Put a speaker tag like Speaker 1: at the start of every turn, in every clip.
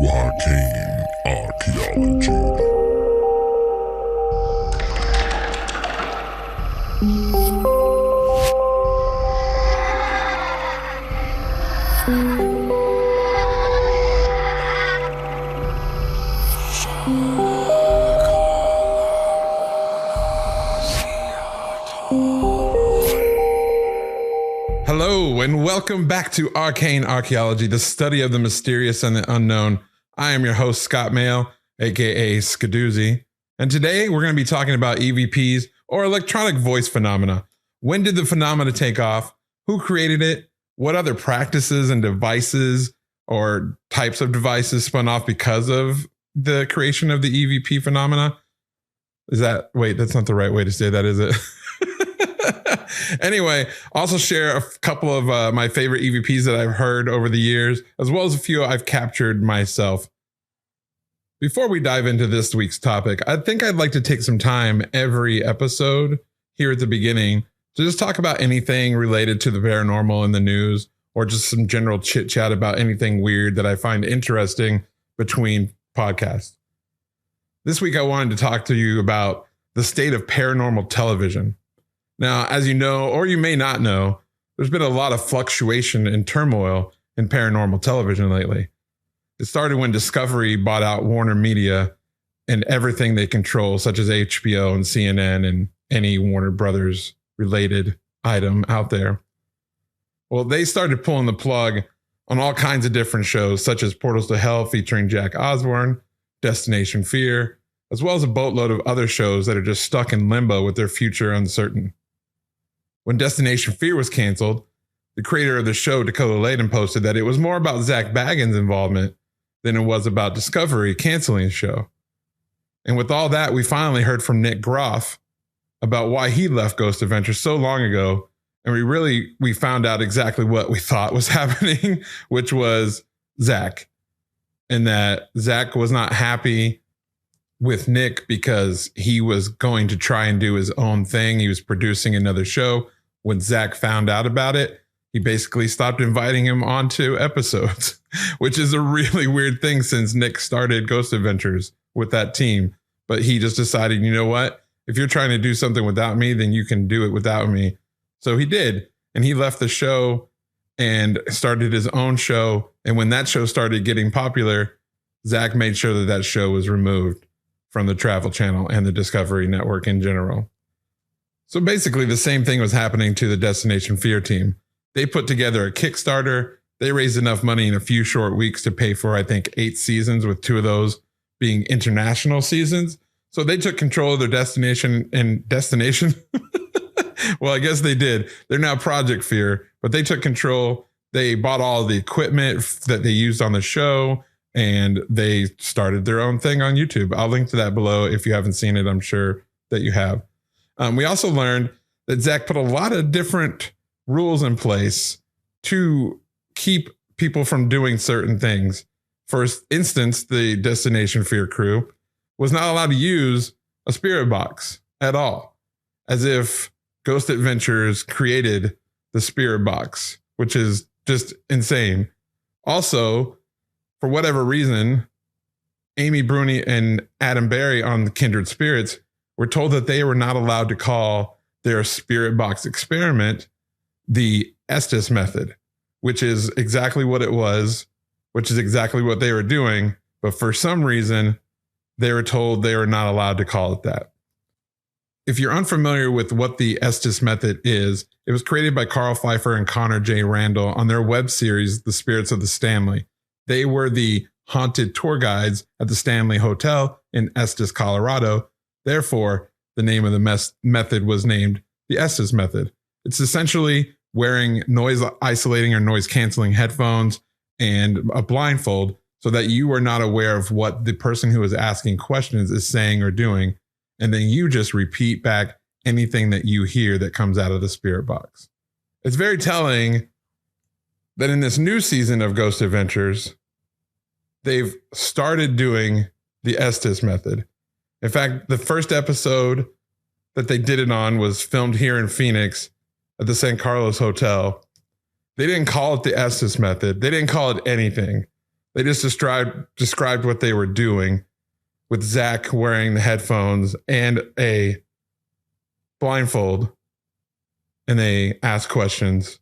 Speaker 1: Arcane Archeology.
Speaker 2: Hello and welcome back to Arcane Archeology, the study of the mysterious and the unknown. I am your host, Scott Mail, aka Skedoozy, and today we're going to be talking about EVPs, or electronic voice phenomena. When did the phenomena take off? Who created it? What other practices and devices or types of devices spun off because of the creation of the EVP phenomena? Wait, that's not the right way to say that, is it? Anyway, also share a couple of my favorite EVPs that I've heard over the years, as well as a few I've captured myself. Before we dive into this week's topic, I think I'd like to take some time every episode here at the beginning to just talk about anything related to the paranormal in the news, or just some general chit chat about anything weird that I find interesting between podcasts. This week, I wanted to talk to you about the state of paranormal television. Now, as you know, or you may not know, there's been a lot of fluctuation and turmoil in paranormal television lately. It started when Discovery bought out Warner Media and everything they control, such as HBO and CNN and any Warner Brothers related item out there. Well, they started pulling the plug on all kinds of different shows, such as Portals to Hell featuring Jack Osbourne, Destination Fear, as well as a boatload of other shows that are just stuck in limbo with their future uncertain. When Destination Fear was canceled, the creator of the show, Dakota Layden, posted that it was more about Zach Bagans' involvement than it was about Discovery canceling the show. And with all that, we finally heard from Nick Groff about why he left Ghost Adventures so long ago. And we found out exactly what we thought was happening, which was Zach. And that Zach was not happy with Nick because he was going to try and do his own thing. He was producing another show. When Zach found out about it, he basically stopped inviting him onto episodes, which is a really weird thing since Nick started Ghost Adventures with that team. But he just decided, you know what? If you're trying to do something without me, then you can do it without me. So he did. And he left the show and started his own show. And when that show started getting popular, Zach made sure that that show was removed from the Travel Channel and the Discovery Network in general. So basically the same thing was happening to the Destination Fear team. They put together a Kickstarter. They raised enough money in a few short weeks to pay for, I think, 8 seasons, with 2 of those being international seasons. So they took control of their destination. Well, I guess they did. They're now Project Fear, but they took control. They bought all the equipment that they used on the show, and they started their own thing on YouTube. I'll link to that below. If you haven't seen it, I'm sure that you have. We also learned that Zach put a lot of different rules in place to keep people from doing certain things. For instance, the Destination Fear crew was not allowed to use a spirit box at all, as if Ghost Adventures created the spirit box, which is just insane. Also, for whatever reason, Amy Bruni and Adam Berry on the Kindred Spirits were told that they were not allowed to call their spirit box experiment the Estes method, which is exactly what it was, which is exactly what they were doing. But for some reason, they were told they were not allowed to call it that. If you're unfamiliar with what the Estes method is, it was created by Carl Pfeiffer and Connor J. Randall on their web series, The Spirits of the Stanley. They were the haunted tour guides at the Stanley Hotel in Estes, Colorado. Therefore, the name of the method was named the Estes method. It's essentially wearing noise isolating or noise canceling headphones and a blindfold so that you are not aware of what the person who is asking questions is saying or doing. And then you just repeat back anything that you hear that comes out of the spirit box. It's very telling that in this new season of Ghost Adventures, they've started doing the Estes method. In fact, the first episode that they did it on was filmed here in Phoenix at the San Carlos Hotel. They didn't call it the Estes method. They didn't call it anything. They just described what they were doing with Zach wearing the headphones and a blindfold. And they asked questions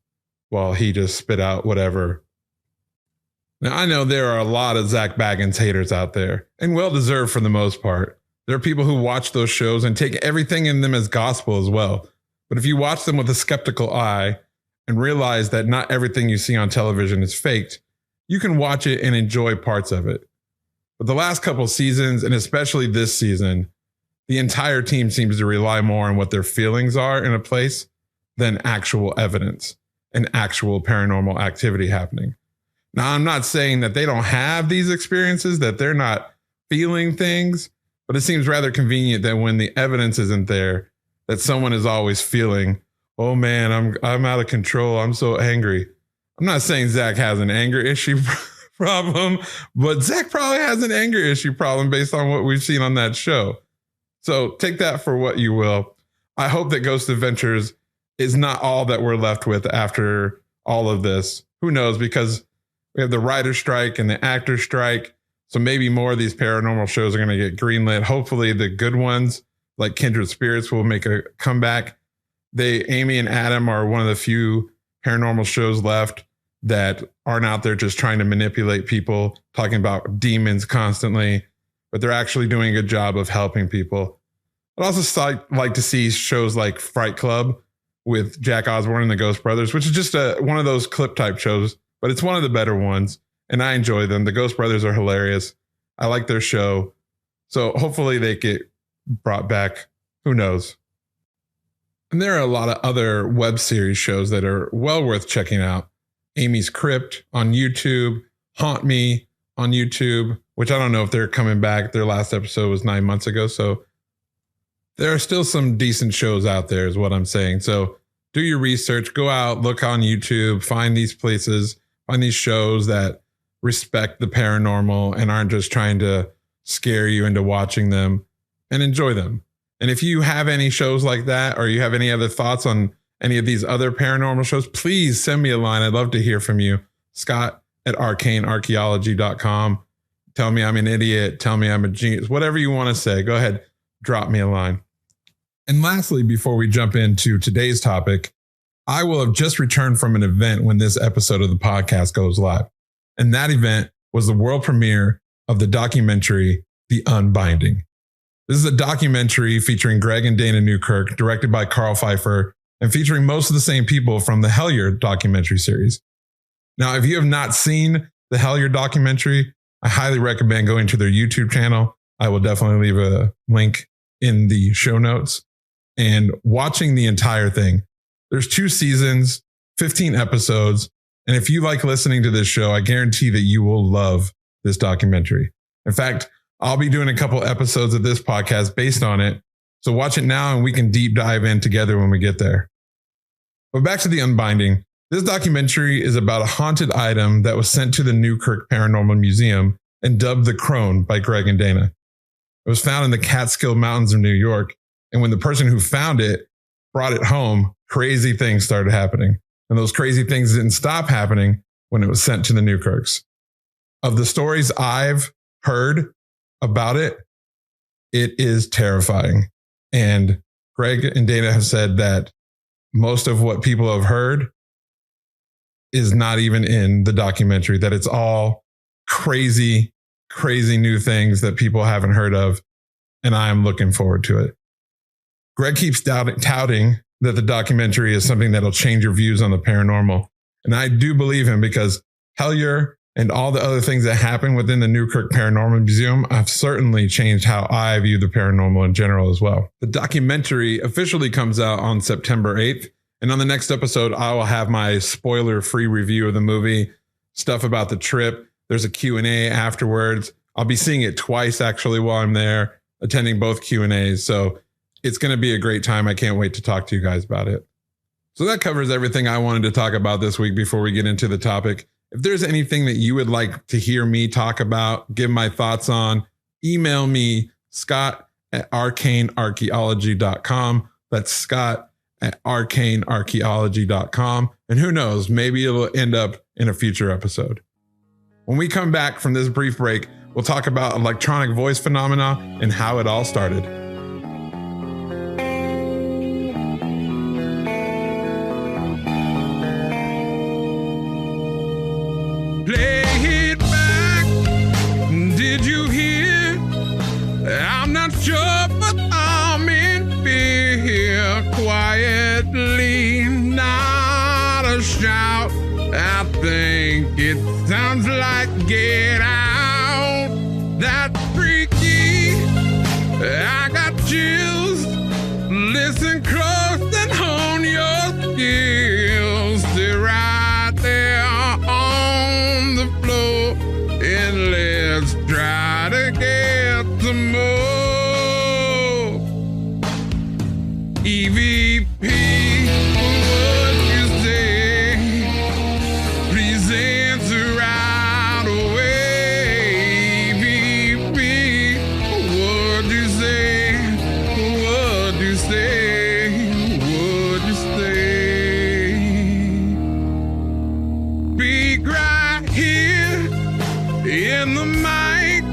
Speaker 2: while he just spit out whatever. Now, I know there are a lot of Zach Baggins haters out there, and well-deserved for the most part. There are people who watch those shows and take everything in them as gospel as well. But if you watch them with a skeptical eye and realize that not everything you see on television is faked, you can watch it and enjoy parts of it. But the last couple seasons, and especially this season, the entire team seems to rely more on what their feelings are in a place than actual evidence and actual paranormal activity happening. Now, I'm not saying that they don't have these experiences, that they're not feeling things, but it seems rather convenient that when the evidence isn't there, that someone is always feeling, oh man, I'm out of control. I'm so angry. I'm not saying Zach has an anger issue problem, but Zach probably has an anger issue problem based on what we've seen on that show. So take that for what you will. I hope that Ghost Adventures is not all that we're left with after all of this. Who knows? Because we have the writer's strike and the actor's strike. So maybe more of these paranormal shows are going to get greenlit. Hopefully the good ones like Kindred Spirits will make a comeback. Amy and Adam are one of the few paranormal shows left that aren't out there just trying to manipulate people, talking about demons constantly, but they're actually doing a good job of helping people. I'd also like to see shows like Fright Club with Jack Osborne and the Ghost Brothers, which is just one of those clip type shows, but it's one of the better ones. And I enjoy them. The Ghost Brothers are hilarious. I like their show. So hopefully they get brought back. Who knows? And there are a lot of other web series shows that are well worth checking out. Amy's Crypt on YouTube, Haunt Me on YouTube, which I don't know if they're coming back. Their last episode was 9 months ago. So there are still some decent shows out there is what I'm saying. So do your research, go out, look on YouTube, find these places, find these shows that respect the paranormal and aren't just trying to scare you into watching them, and enjoy them. And if you have any shows like that, or you have any other thoughts on any of these other paranormal shows, please send me a line. I'd love to hear from you. Scott@arcanearcheology.com. Tell me I'm an idiot. Tell me I'm a genius. Whatever you want to say, go ahead, drop me a line. And lastly, before we jump into today's topic, I will have just returned from an event when this episode of the podcast goes live. And that event was the world premiere of the documentary, The Unbinding. This is a documentary featuring Greg and Dana Newkirk, directed by Carl Pfeiffer, and featuring most of the same people from the Hellier documentary series. Now, if you have not seen the Hellier documentary, I highly recommend going to their YouTube channel. I will definitely leave a link in the show notes and watching the entire thing. There's 2 seasons, 15 episodes. And if you like listening to this show, I guarantee that you will love this documentary. In fact, I'll be doing a couple episodes of this podcast based on it. So watch it now and we can deep dive in together when we get there. But back to The Unbinding. This documentary is about a haunted item that was sent to the Newkirk Paranormal Museum and dubbed the Crone by Greg and Dana. It was found in the Catskill Mountains of New York. And when the person who found it brought it home, crazy things started happening. And those crazy things didn't stop happening when it was sent to the Newkirks. Of the stories I've heard about it, it is terrifying. And Greg and Dana have said that most of what people have heard is not even in the documentary, that it's all crazy, crazy new things that people haven't heard of. And I'm looking forward to it. Greg keeps touting that the documentary is something that'll change your views on the paranormal. And I do believe him, because Hellier and all the other things that happen within the Newkirk Paranormal Museum have certainly changed how I view the paranormal in general as well. The documentary officially comes out on September 8th. And on the next episode, I will have my spoiler-free review of the movie, stuff about the trip. There's a Q&A afterwards. I'll be seeing it twice actually while I'm there, attending both Q&As. So it's going to be a great time. I can't wait to talk to you guys about it. So that covers everything I wanted to talk about this week before we get into the topic. If there's anything that you would like to hear me talk about, give my thoughts on, email me, Scott@arcanearcheology.com. That's Scott@arcanearcheology.com. And who knows, maybe it'll end up in a future episode. When we come back from this brief break, we'll talk about electronic voice phenomena and how it all started. Play it back. Did you hear? I'm not sure, but I'm in fear. Quietly, not a shout. I think it sounds like Get Out. That's freaky. I got chills. Listen close and hone your skills. Stay right there on the floor and let's try to get some more. EVP, what you say? Please answer right away. EVP, what you say? What you say? What you say? Speak right here in the mic.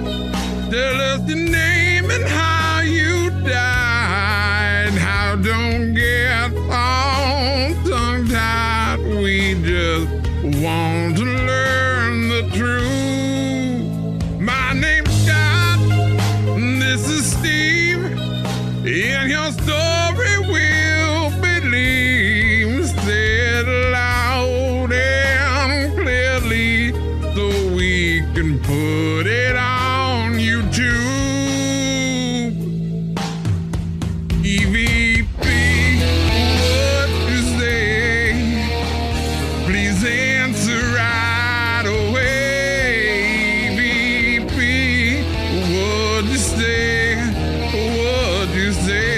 Speaker 2: Tell us your name and how you died. How don't get all tongue-tied. We just want to learn the truth. My name's Scott. This is Steve. In your story we'll believe. Say it loud and clearly so we can put it on YouTube. EVP, what you say? Please answer right away. EVP, what you say? What you say?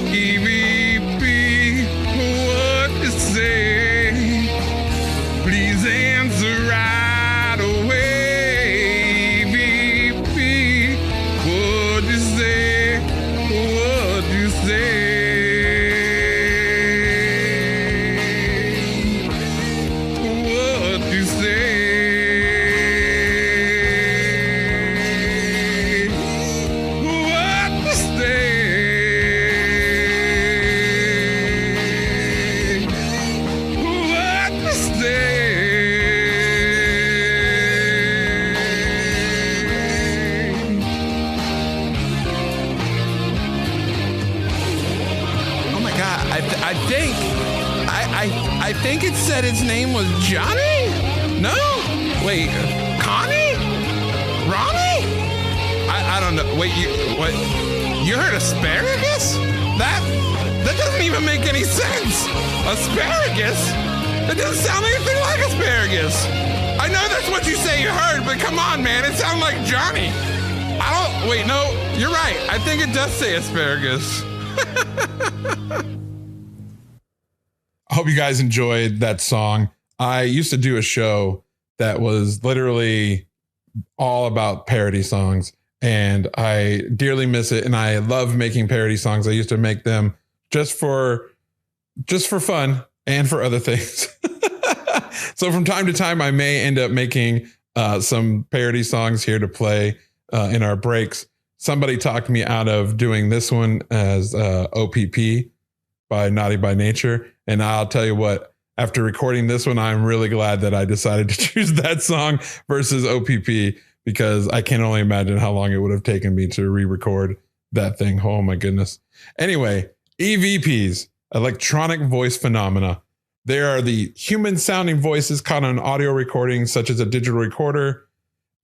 Speaker 2: EVP, what you say? Please answer right away. EVP, what you say? What you say? What you say? What you say? What you Oh my God! I think it said its name was Johnny. No, wait, Connie, Ronnie. I don't know. Wait, what? You heard asparagus? That doesn't even make any sense. Asparagus? It doesn't sound anything like asparagus. I know that's what you say you heard, but come on, man, it sounds like Johnny. Wait, no, you're right. I think it does say asparagus. I hope you guys enjoyed that song. I used to do a show that was literally all about parody songs, and I dearly miss it. And I love making parody songs. I used to make them just for fun and for other things. So from time to time, I may end up making some parody songs here to play in our breaks. Somebody talked me out of doing this one as OPP by Naughty by Nature. And I'll tell you what, after recording this one, I'm really glad that I decided to choose that song versus OPP, because I can only imagine how long it would have taken me to re-record that thing. Oh my goodness. Anyway, EVPs, electronic voice phenomena. They are the human sounding voices caught on audio recordings, such as a digital recorder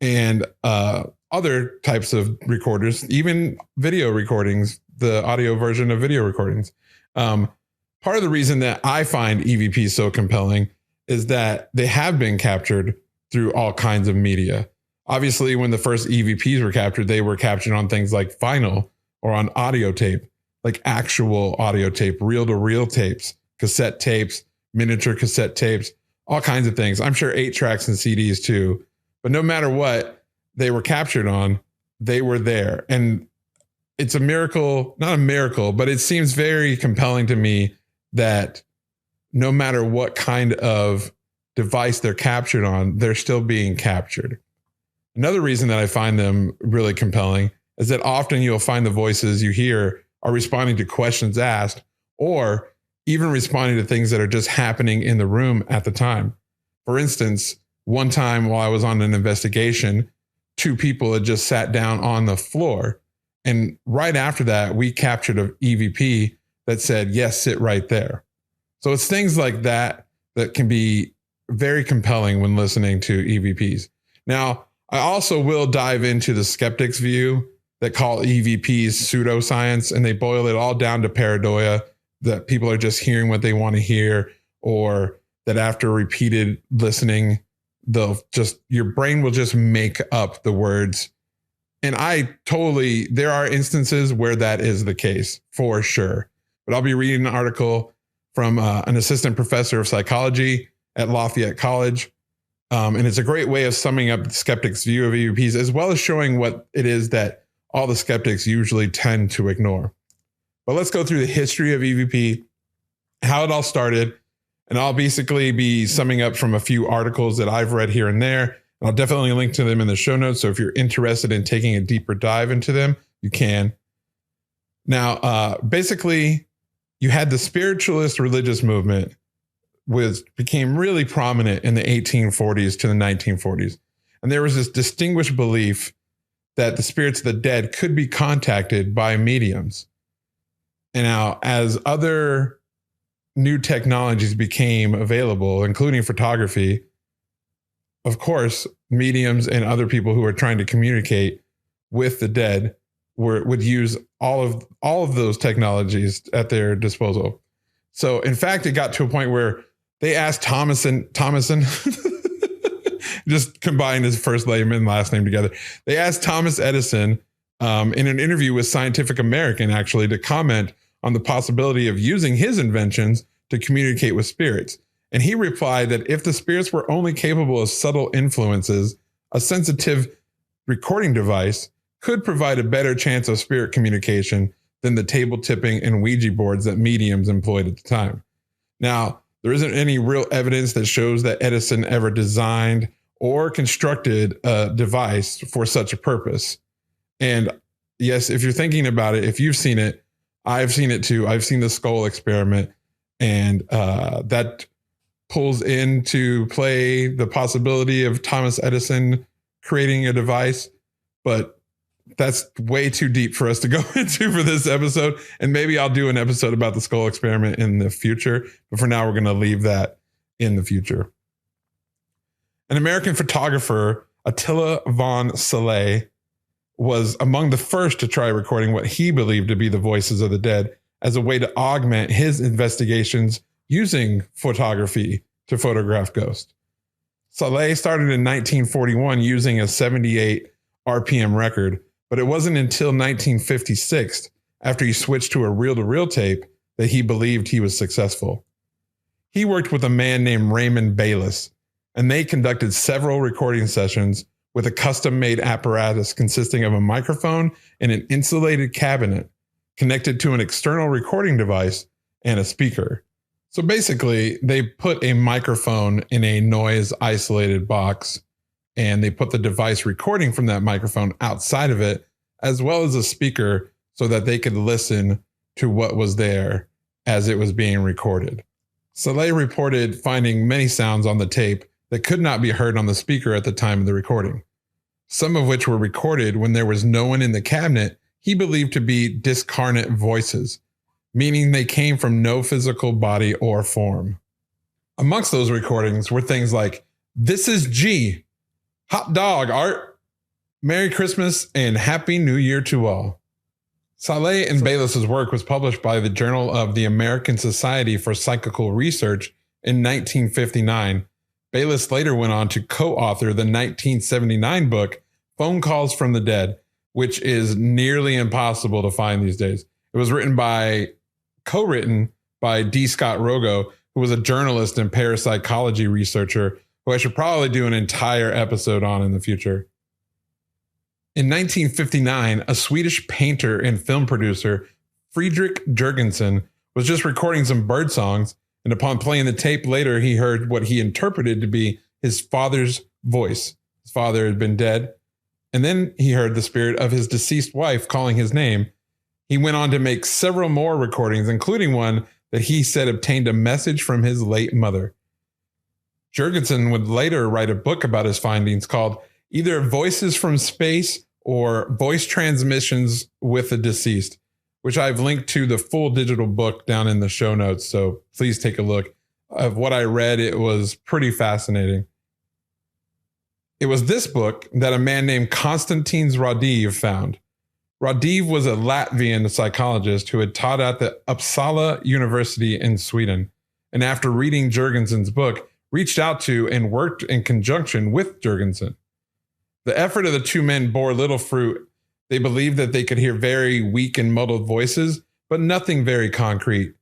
Speaker 2: and other types of recorders, even video recordings, the audio version of video recordings. Part of the reason that I find EVP so compelling is that they have been captured through all kinds of media. Obviously, when the first EVPs were captured, they were captured on things like vinyl or on audio tape, like actual audio tape, reel-to-reel tapes, cassette tapes, miniature cassette tapes, all kinds of things. I'm sure 8 tracks and CDs too. But no matter what they were captured on, they were there. And it's a miracle, not a miracle, but it seems very compelling to me that no matter what kind of device they're captured on, they're still being captured. Another reason that I find them really compelling is that often you'll find the voices you hear are responding to questions asked, or even responding to things that are just happening in the room at the time. For instance, one time while I was on an investigation, two people had just sat down on the floor. And right after that, we captured an EVP that said, yes, sit right there. So it's things like that that can be very compelling when listening to EVPs. Now, I also will dive into the skeptics' view that call EVPs pseudoscience, and they boil it all down to pareidoia, that people are just hearing what they want to hear, or that after repeated listening, your brain will just make up the words. And there are instances where that is the case for sure. But I'll be reading an article from an assistant professor of psychology at Lafayette College. And it's a great way of summing up the skeptics' view of EVPs, as well as showing what it is that all the skeptics usually tend to ignore. But let's go through the history of EVP, how it all started, and I'll basically be summing up from a few articles that I've read here and there. And I'll definitely link to them in the show notes. So if you're interested in taking a deeper dive into them, you can. Now, basically, you had the spiritualist religious movement became really prominent in the 1840s to the 1940s. And there was this distinguished belief that the spirits of the dead could be contacted by mediums. And now, as other new technologies became available, including photography, of course, mediums and other people who were trying to communicate with the dead would use all of those technologies at their disposal. So, in fact, it got to a point where they asked Thomason, just combined his first name and last name together. They asked Thomas Edison in an interview with Scientific American, actually, to comment on the possibility of using his inventions to communicate with spirits. And he replied that if the spirits were only capable of subtle influences, a sensitive recording device could provide a better chance of spirit communication than the table tipping and Ouija boards that mediums employed at the time. Now, there isn't any real evidence that shows that Edison ever designed or constructed a device for such a purpose. And yes, if you're thinking about it, if you've seen it, I've seen it too. I've seen the skull experiment, and that pulls into play the possibility of Thomas Edison creating a device, but that's way too deep for us to go into for this episode. And maybe I'll do an episode about the skull experiment in the future. But for now, we're going to leave that in the future. An American photographer, Attila von Saleh, was among the first to try recording what he believed to be the voices of the dead as a way to augment his investigations using photography to photograph ghosts. Saleh started in 1941 using a 78 RPM record, but it wasn't until 1956, after he switched to a reel-to-reel tape, that he believed he was successful. He worked with a man named Raymond Bayless, and they conducted several recording sessions with a custom-made apparatus consisting of a microphone and an insulated cabinet connected to an external recording device and a speaker. So basically, they put a microphone in a noise-isolated box, and they put the device recording from that microphone outside of it, as well as a speaker, so that they could listen to what was there as it was being recorded. Saleh reported finding many sounds on the tape that could not be heard on the speaker at the time of the recording, some of which were recorded when there was no one in the cabinet he believed to be discarnate voices, meaning they came from no physical body or form. Amongst those recordings were things like, "This is G. Hot dog, Art. Merry Christmas and Happy New Year to all." Saleh and Bayless's work was published by the Journal of the American Society for Psychical Research in 1959. Bayless later went on to co-author the 1979 book, Phone Calls from the Dead, which is nearly impossible to find these days. It was co-written by D. Scott Rogo, who was a journalist and parapsychology researcher, who I should probably do an entire episode on in the future. In 1959, a Swedish painter and film producer, Friedrich Jurgenson, was just recording some bird songs And upon playing the tape later, he heard what he interpreted to be his father's voice. His father had been dead. And then he heard the spirit of his deceased wife calling his name. He went on to make several more recordings, including one that he said obtained a message from his late mother. Jurgenson would later write a book about his findings called either Voices from Space or Voice Transmissions with the Deceased, which I've linked to the full digital book down in the show notes. So please take a look. Of what I read, it was pretty fascinating. It was this book that a man named Konstantin Radiv found. Radiv was a Latvian psychologist who had taught at the Uppsala University in Sweden. And after reading Jurgenson's book, reached out to and worked in conjunction with Jurgenson. The effort of the two men bore little fruit. They believed that they could hear very weak and muddled voices, but nothing very concrete.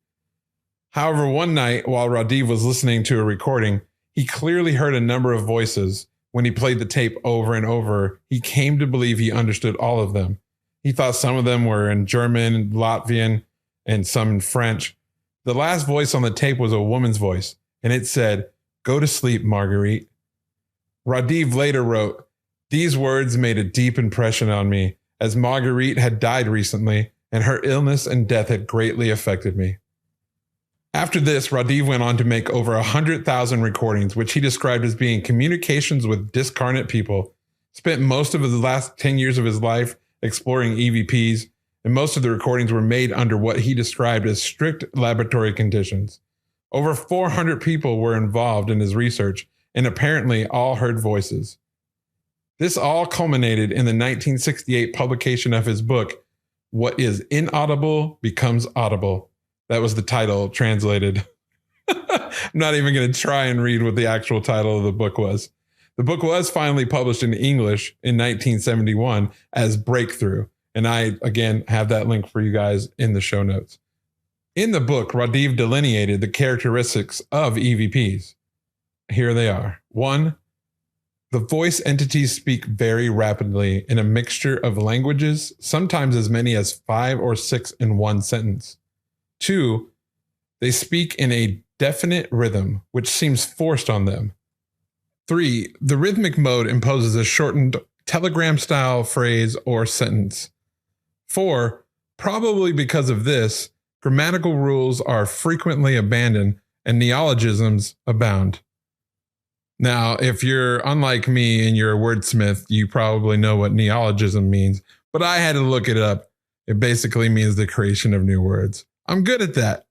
Speaker 2: However, one night while Radiv was listening to a recording, he clearly heard a number of voices. When he played the tape over and over, he came to believe he understood all of them. He thought some of them were in German, Latvian, and some in French. The last voice on the tape was a woman's voice, and it said, "Go to sleep, Marguerite." Radiv later wrote, "These words made a deep impression on me, as Marguerite had died recently, and her illness and death had greatly affected me." After this, Radiv went on to make over 100,000 recordings, which he described as being communications with discarnate people, spent most of the last 10 years of his life exploring EVPs, and most of the recordings were made under what he described as strict laboratory conditions. Over 400 people were involved in his research, and apparently all heard voices. This all culminated in the 1968 publication of his book, What is Inaudible Becomes Audible. That was the title translated. I'm not even going to try and read what the actual title of the book was. The book was finally published in English in 1971 as Breakthrough. And I, again, have that link for you guys in the show notes. In the book, Radiv delineated the characteristics of EVPs. Here they are. 1, the voice entities speak very rapidly in a mixture of languages, sometimes as many as 5 or 6 in one sentence. 2, they speak in a definite rhythm, which seems forced on them. 3, the rhythmic mode imposes a shortened telegram-style phrase or sentence. 4, probably because of this, grammatical rules are frequently abandoned and neologisms abound. Now, if you're unlike me and you're a wordsmith, you probably know what neologism means, but I had to look it up. It basically means the creation of new words. I'm good at that.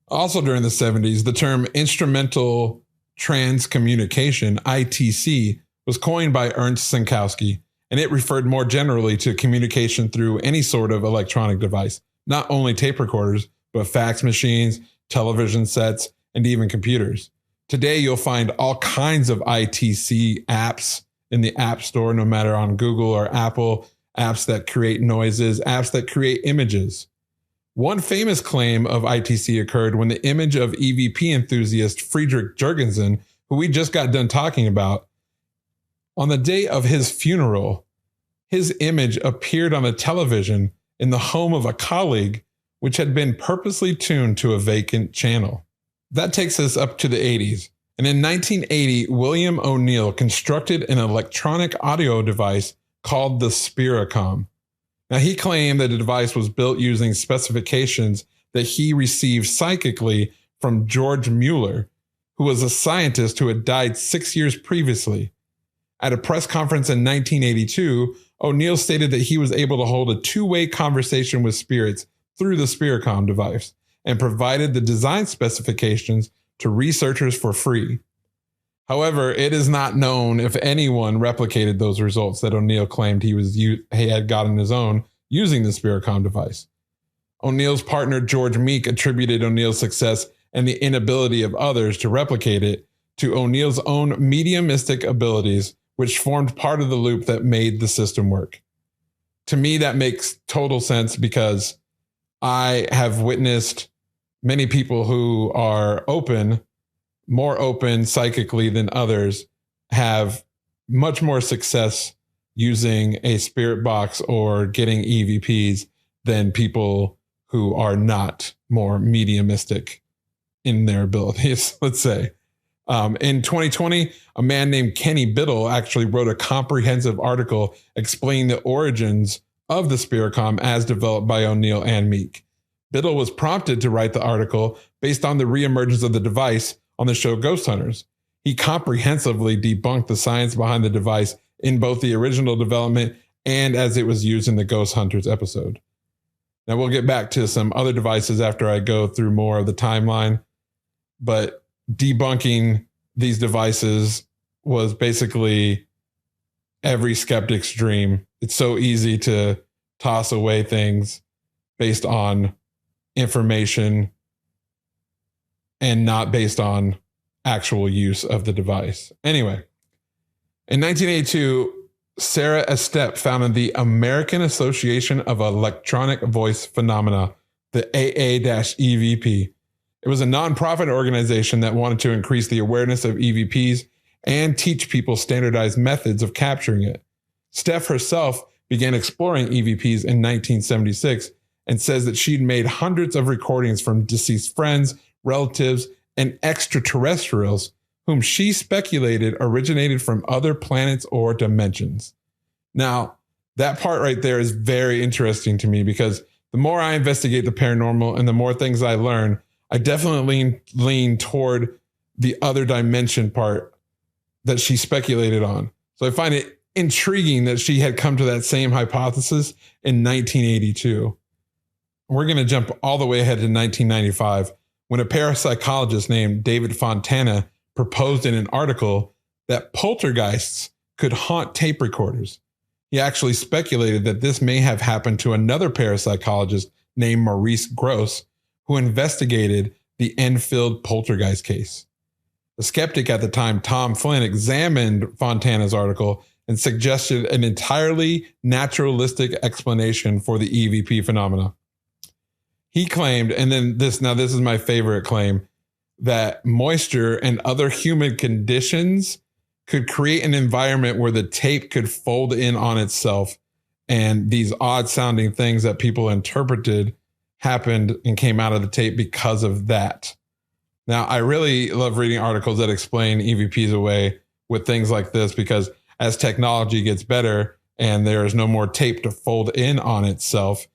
Speaker 2: Also during the 70s, the term instrumental transcommunication, ITC, was coined by Ernst Sinkowski, and it referred more generally to communication through any sort of electronic device, not only tape recorders, but fax machines, television sets, and even computers. Today, you'll find all kinds of ITC apps in the App Store, no matter on Google or Apple, apps that create noises, apps that create images. One famous claim of ITC occurred when the image of EVP enthusiast Friedrich Jurgenson, who we just got done talking about, on the day of his funeral, his image appeared on a television in the home of a colleague, which had been purposely tuned to a vacant channel. That takes us up to the 80s. And in 1980, William O'Neill constructed an electronic audio device called the Spiricom. Now, he claimed that the device was built using specifications that he received psychically from George Mueller, who was a scientist who had died 6 years previously. At a press conference in 1982, O'Neill stated that he was able to hold a two-way conversation with spirits through the Spiricom device and provided the design specifications to researchers for free. However, it is not known if anyone replicated those results that O'Neill claimed he had gotten his own using the Spiricom device. O'Neill's partner George Meek attributed O'Neill's success and the inability of others to replicate it to O'Neill's own mediumistic abilities, which formed part of the loop that made the system work. To me, that makes total sense because I have witnessed many people who are more open psychically than others, have much more success using a spirit box or getting EVPs than people who are not more mediumistic in their abilities, let's say. In 2020, a man named Kenny Biddle actually wrote a comprehensive article explaining the origins of the Spiritcom as developed by O'Neill and Meek. Biddle was prompted to write the article based on the reemergence of the device on the show Ghost Hunters. He comprehensively debunked the science behind the device in both the original development and as it was used in the Ghost Hunters episode. Now, we'll get back to some other devices after I go through more of the timeline, but debunking these devices was basically every skeptic's dream. It's so easy to toss away things based on information and not based on actual use of the device. Anyway, in 1982, Sarah Estep founded the American Association of Electronic Voice Phenomena, the AA-EVP. It was a nonprofit organization that wanted to increase the awareness of EVPs and teach people standardized methods of capturing it. Steph herself began exploring EVPs in 1976 and says that she'd made hundreds of recordings from deceased friends, relatives, and extraterrestrials whom she speculated originated from other planets or dimensions. Now, that part right there is very interesting to me because the more I investigate the paranormal and the more things I learn, I definitely lean toward the other dimension part that she speculated on. So I find it intriguing that she had come to that same hypothesis in 1982. We're going to jump all the way ahead to 1995 when a parapsychologist named David Fontana proposed in an article that poltergeists could haunt tape recorders. He actually speculated that this may have happened to another parapsychologist named Maurice Grosse, who investigated the Enfield poltergeist case. The skeptic at the time, Tom Flynn, examined Fontana's article and suggested an entirely naturalistic explanation for the EVP phenomena. He claimed, and then this is my favorite claim, that moisture and other humid conditions could create an environment where the tape could fold in on itself. And these odd sounding things that people interpreted happened and came out of the tape because of that. Now, I really love reading articles that explain EVPs away with things like this, because as technology gets better and there is no more tape to fold in on itself,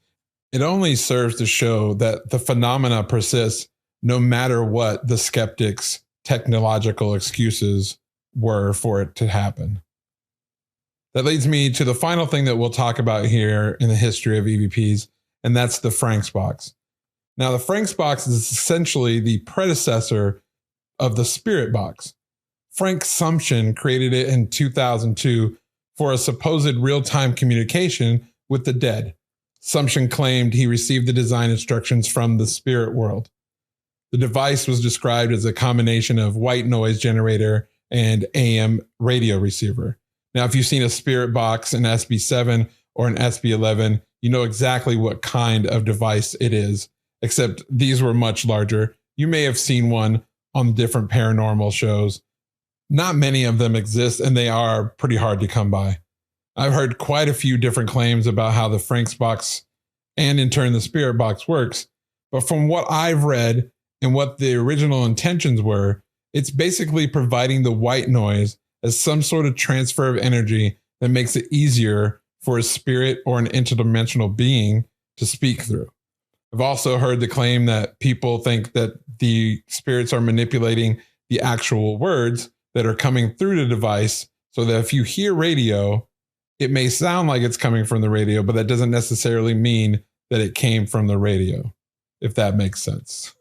Speaker 2: it only serves to show that the phenomena persists no matter what the skeptics' technological excuses were for it to happen. That leads me to the final thing that we'll talk about here in the history of EVPs, and that's the Frank's box. Now, the Frank's box is essentially the predecessor of the Spirit box. Frank Sumption created it in 2002 for a supposed real-time communication with the dead. Sumption claimed he received the design instructions from the spirit world. The device was described as a combination of white noise generator and AM radio receiver. Now, if you've seen a spirit box, an SB7 or an SB11, you know exactly what kind of device it is, except these were much larger. You may have seen one on different paranormal shows. Not many of them exist, and they are pretty hard to come by. I've heard quite a few different claims about how the Frank's box and in turn the spirit box works. But from what I've read and what the original intentions were, it's basically providing the white noise as some sort of transfer of energy that makes it easier for a spirit or an interdimensional being to speak through. I've also heard the claim that people think that the spirits are manipulating the actual words that are coming through the device, so that if you hear radio, it may sound like it's coming from the radio, but that doesn't necessarily mean that it came from the radio, if that makes sense.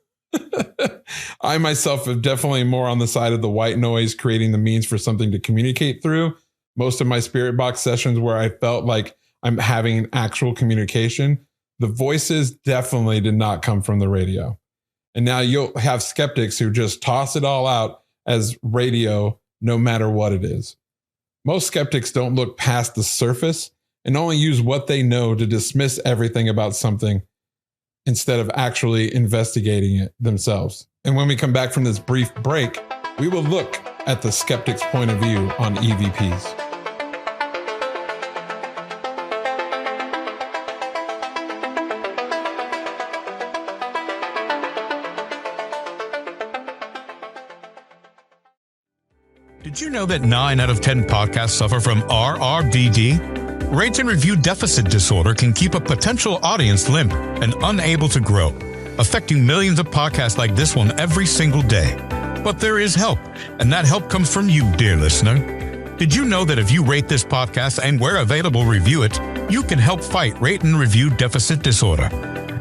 Speaker 2: I myself am definitely more on the side of the white noise, creating the means for something to communicate through. Most of my spirit box sessions where I felt like I'm having an actual communication, the voices definitely did not come from the radio. And now you'll have skeptics who just toss it all out as radio, no matter what it is. Most skeptics don't look past the surface and only use what they know to dismiss everything about something instead of actually investigating it themselves. And when we come back from this brief break, we will look at the skeptic's point of view on EVPs.
Speaker 3: Did you know that 9 out of 10 podcasts suffer from RRDD? Rate and review deficit disorder can keep a potential audience limp and unable to grow, affecting millions of podcasts like this one every single day. But there is help, and that help comes from you, dear listener. Did you know that if you rate this podcast and where available review it, you can help fight rate and review deficit disorder?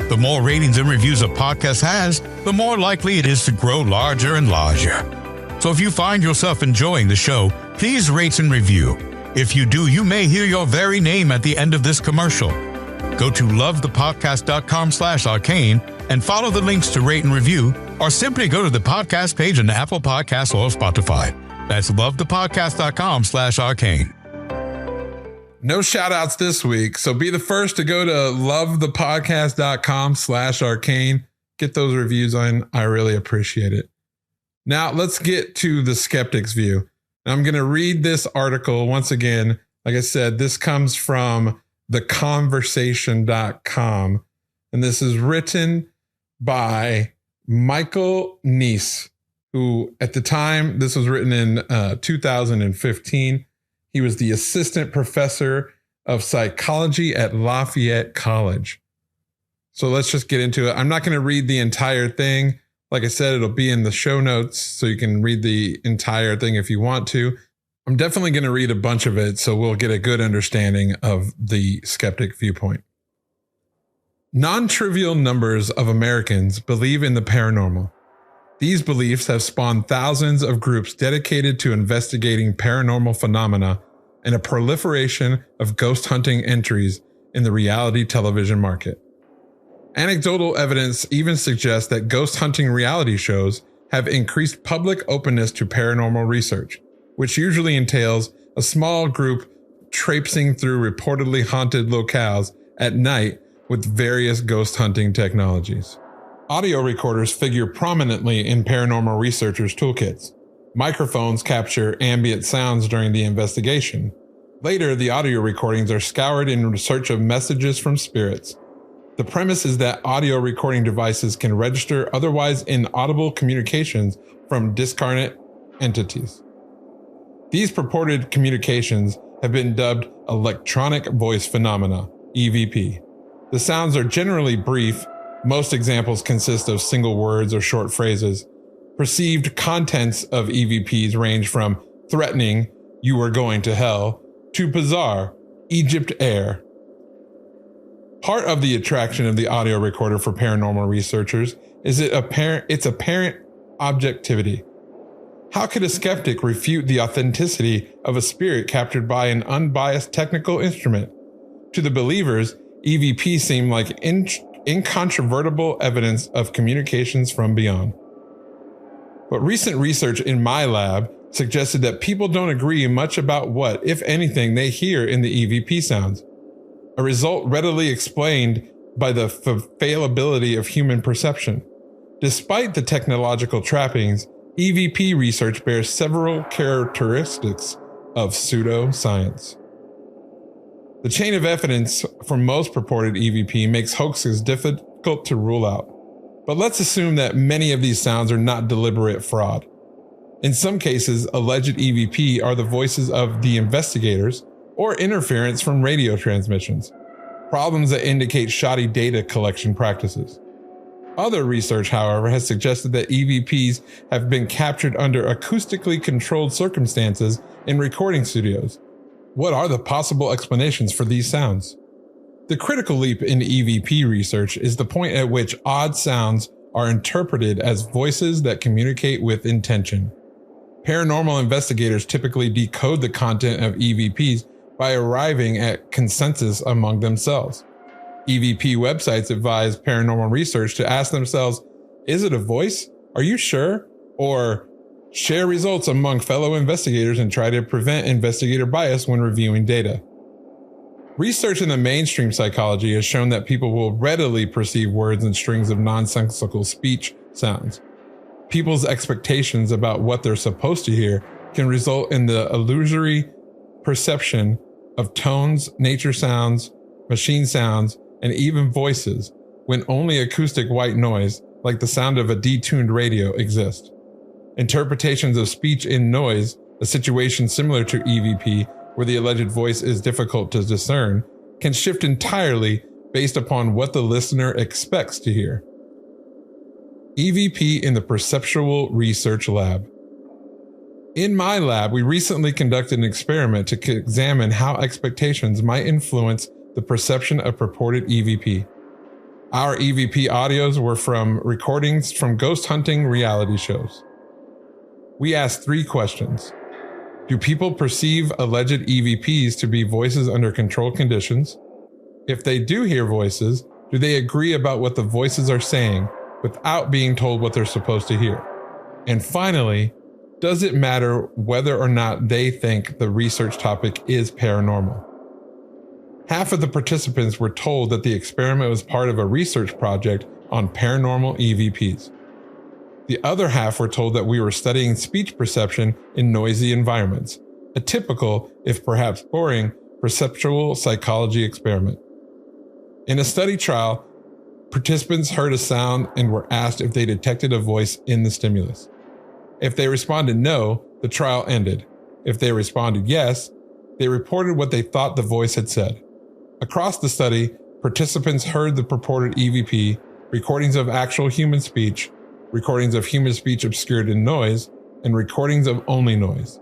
Speaker 3: The more ratings and reviews a podcast has, the more likely it is to grow larger and larger. So if you find yourself enjoying the show, please rate and review. If you do, you may hear your very name at the end of this commercial. Go to lovethepodcast.com/arcane and follow the links to rate and review, or simply go to the podcast page on Apple Podcasts or Spotify. That's lovethepodcast.com/arcane.
Speaker 2: No shout outs this week, so be the first to go to lovethepodcast.com/arcane. Get those reviews on. I really appreciate it. Now let's get to the skeptic's view. I'm going to read this article once again. Like I said, this comes from theconversation.com, and this is written by Michael Neese, who at the time, this was written in 2015. He was the assistant professor of psychology at Lafayette College. So let's just get into it. I'm not going to read the entire thing. Like I said, it'll be in the show notes, so you can read the entire thing if you want to. I'm definitely going to read a bunch of it, so we'll get a good understanding of the skeptic viewpoint. Non-trivial numbers of Americans believe in the paranormal. These beliefs have spawned thousands of groups dedicated to investigating paranormal phenomena and a proliferation of ghost hunting entries in the reality television market. Anecdotal evidence even suggests that ghost hunting reality shows have increased public openness to paranormal research, which usually entails a small group traipsing through reportedly haunted locales at night with various ghost hunting technologies. Audio recorders figure prominently in paranormal researchers' toolkits. Microphones capture ambient sounds during the investigation. Later, the audio recordings are scoured in search of messages from spirits. The premise is that audio recording devices can register otherwise inaudible communications from discarnate entities. These purported communications have been dubbed electronic voice phenomena, EVP. The sounds are generally brief. Most examples consist of single words or short phrases. Perceived contents of EVPs range from threatening, "You are going to hell," to bizarre, "Egypt air." Part of the attraction of the audio recorder for paranormal researchers is its apparent objectivity. How could a skeptic refute the authenticity of a spirit captured by an unbiased technical instrument? To the believers, EVP seem like incontrovertible evidence of communications from beyond. But recent research in my lab suggested that people don't agree much about what, if anything, they hear in the EVP sounds. A result readily explained by the fallibility of human perception. Despite the technological trappings, EVP research bears several characteristics of pseudoscience. The chain of evidence for most purported EVP makes hoaxes difficult to rule out. But let's assume that many of these sounds are not deliberate fraud. In some cases, alleged EVP are the voices of the investigators or interference from radio transmissions, problems that indicate shoddy data collection practices. Other research, however, has suggested that EVPs have been captured under acoustically controlled circumstances in recording studios. What are the possible explanations for these sounds? The critical leap in EVP research is the point at which odd sounds are interpreted as voices that communicate with intention. Paranormal investigators typically decode the content of EVPs by arriving at consensus among themselves. EVP websites advise paranormal research to ask themselves, is it a voice? Are you sure? Or share results among fellow investigators and try to prevent investigator bias when reviewing data. Research in the mainstream psychology has shown that people will readily perceive words and strings of nonsensical speech sounds. People's expectations about what they're supposed to hear can result in the illusory perception of tones, nature sounds, machine sounds, and even voices when only acoustic white noise, like the sound of a detuned radio, exists. Interpretations of speech in noise a situation similar to EVP where the alleged voice is difficult to discern, can shift entirely based upon what the listener expects to hear. EVP in the Perceptual Research Lab. In my lab, we recently conducted an experiment to examine how expectations might influence the perception of purported EVP. Our EVP audios were from recordings from ghost hunting reality shows. We asked 3 questions. Do people perceive alleged EVPs to be voices under controlled conditions? If they do hear voices, do they agree about what the voices are saying without being told what they're supposed to hear? And finally, does it matter whether or not they think the research topic is paranormal? Half of the participants were told that the experiment was part of a research project on paranormal EVPs. The other half were told that we were studying speech perception in noisy environments, a typical, if perhaps boring, perceptual psychology experiment. In a study trial, participants heard a sound and were asked if they detected a voice in the stimulus. If they responded no, the trial ended. If they responded yes, they reported what they thought the voice had said. Across the study, participants heard the purported EVP, recordings of actual human speech, recordings of human speech obscured in noise, and recordings of only noise.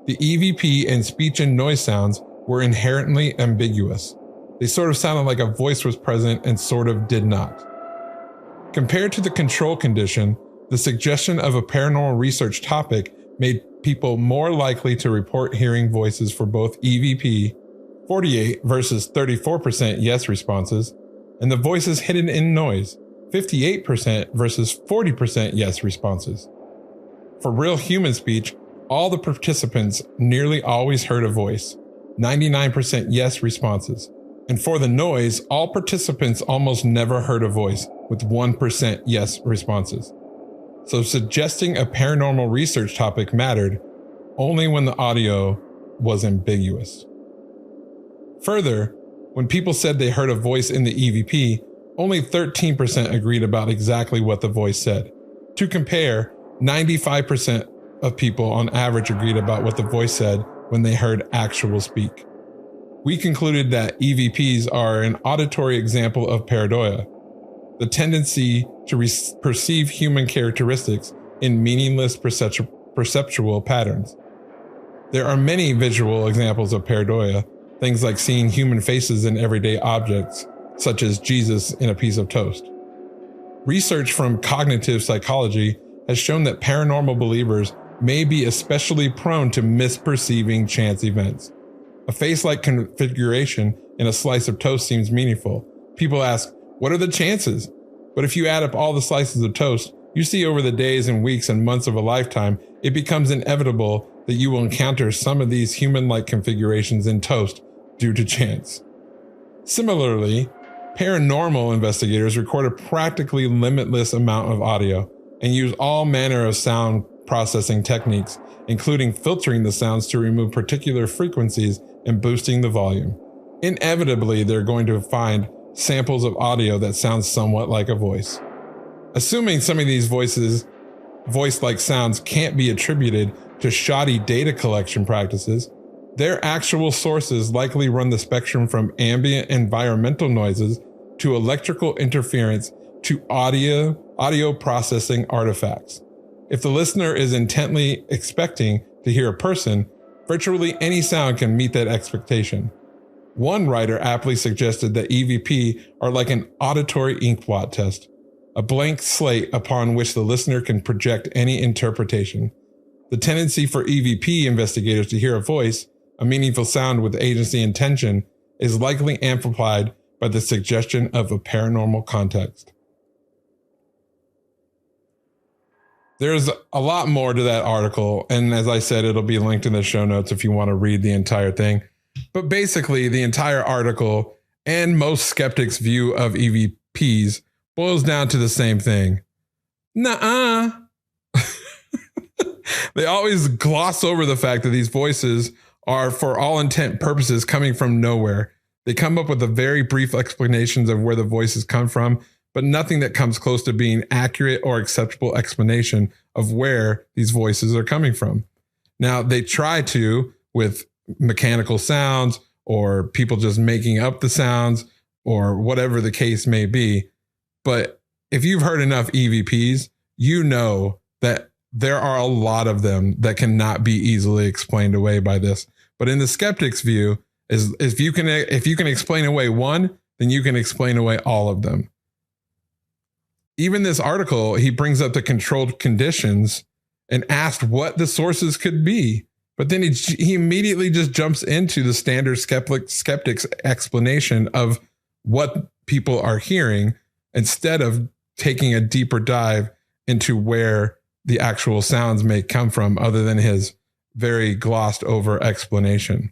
Speaker 2: The EVP and speech and noise sounds were inherently ambiguous. They sort of sounded like a voice was present and sort of did not. Compared to the control condition, the suggestion of a paranormal research topic made people more likely to report hearing voices for both EVP, 48 versus 34% yes responses, and the voices hidden in noise, 58% versus 40% yes responses. For real human speech, all the participants nearly always heard a voice, 99% yes responses. And for the noise, all participants almost never heard a voice, with 1% yes responses. So suggesting a paranormal research topic mattered only when the audio was ambiguous. Further, when people said they heard a voice in the EVP, only 13% agreed about exactly what the voice said. To compare, 95% of people on average agreed about what the voice said when they heard actual speak. We concluded that EVPs are an auditory example of pareidoia, the tendency to perceive human characteristics in meaningless perceptual patterns. There are many visual examples of pareidoia, things like seeing human faces in everyday objects, such as Jesus in a piece of toast. Research from cognitive psychology has shown that paranormal believers may be especially prone to misperceiving chance events. A face-like configuration in a slice of toast seems meaningful. People ask, what are the chances? But if you add up all the slices of toast you see over the days and weeks and months of a lifetime, it becomes inevitable that you will encounter some of these human-like configurations in toast due to chance. Similarly, paranormal investigators record a practically limitless amount of audio and use all manner of sound processing techniques, including filtering the sounds to remove particular frequencies and boosting the volume. Inevitably, they're going to find samples of audio that sound somewhat like a voice. Assuming some of these voice-like sounds can't be attributed to shoddy data collection practices, their actual sources likely run the spectrum from ambient environmental noises to electrical interference to audio processing artifacts. If the listener is intently expecting to hear a person, virtually any sound can meet that expectation. One writer aptly suggested that EVP are like an auditory inkblot test, a blank slate upon which the listener can project any interpretation. The tendency for EVP investigators to hear a voice, a meaningful sound with agency intention, is likely amplified by the suggestion of a paranormal context. There's a lot more to that article, and as I said, it'll be linked in the show notes if you want to read the entire thing. But basically, the entire article and most skeptics' view of EVPs boils down to the same thing. Nuh-uh. They always gloss over the fact that these voices are, for all intent and purposes, coming from nowhere. They come up with a very brief explanations of where the voices come from, but nothing that comes close to being accurate or acceptable explanation of where these voices are coming from. Now, they try to with mechanical sounds or people just making up the sounds or whatever the case may be. But if you've heard enough EVPs, you know that there are a lot of them that cannot be easily explained away by this. But in the skeptic's view, is if you can explain away one, then you can explain away all of them. Even this article, he brings up the controlled conditions and asked what the sources could be. But then he immediately just jumps into the standard skeptic's explanation of what people are hearing instead of taking a deeper dive into where the actual sounds may come from other than his very glossed over explanation.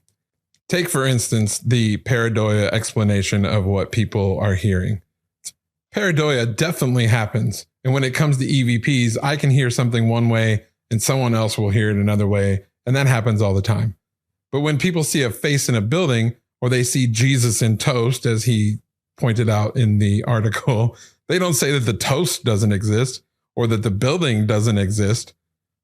Speaker 2: Take, for instance, the pareidoia explanation of what people are hearing. Pareidoia definitely happens. And when it comes to EVPs, I can hear something one way and someone else will hear it another way. And that happens all the time. But when people see a face in a building or they see Jesus in toast, as he pointed out in the article, they don't say that the toast doesn't exist or that the building doesn't exist.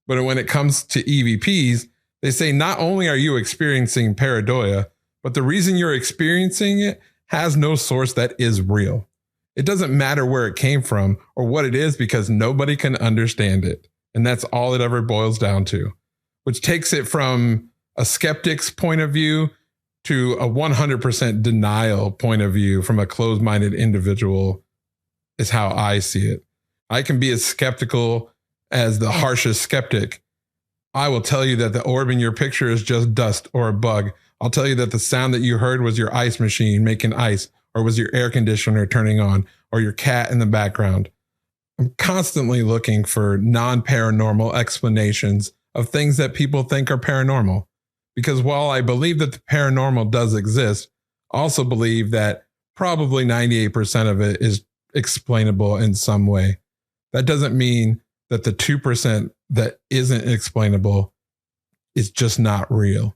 Speaker 2: But when it comes to EVPs, they say not only are you experiencing pareidoia, but the reason you're experiencing it has no source that is real. It doesn't matter where it came from or what it is because nobody can understand it. And that's all it ever boils down to, which takes it from a skeptic's point of view to a 100% denial point of view from a closed-minded individual is how I see it. I can be as skeptical as the harshest skeptic. I will tell you that the orb in your picture is just dust or a bug. I'll tell you that the sound that you heard was your ice machine making ice, or was your air conditioner turning on, or your cat in the background. I'm constantly looking for non-paranormal explanations of things that people think are paranormal. Because while I believe that the paranormal does exist, I also believe that probably 98% of it is explainable in some way. That doesn't mean that the 2% that isn't explainable is just not real.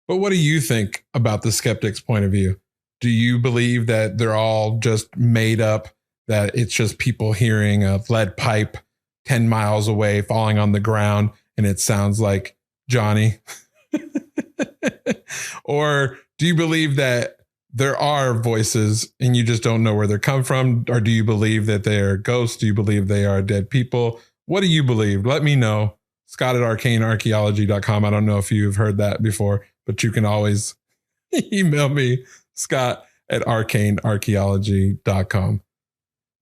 Speaker 2: But what do you think about the skeptic's point of view? Do you believe that they're all just made up, that it's just people hearing a lead pipe 10 miles away falling on the ground and it sounds like Johnny? Or do you believe that there are voices and you just don't know where they come from? Or do you believe that they are ghosts? Do you believe they are dead people? What do you believe? Let me know. Scott at arcanearcheology.com. I don't know if you've heard that before, but you can always email me, Scott at arcanearcheology.com.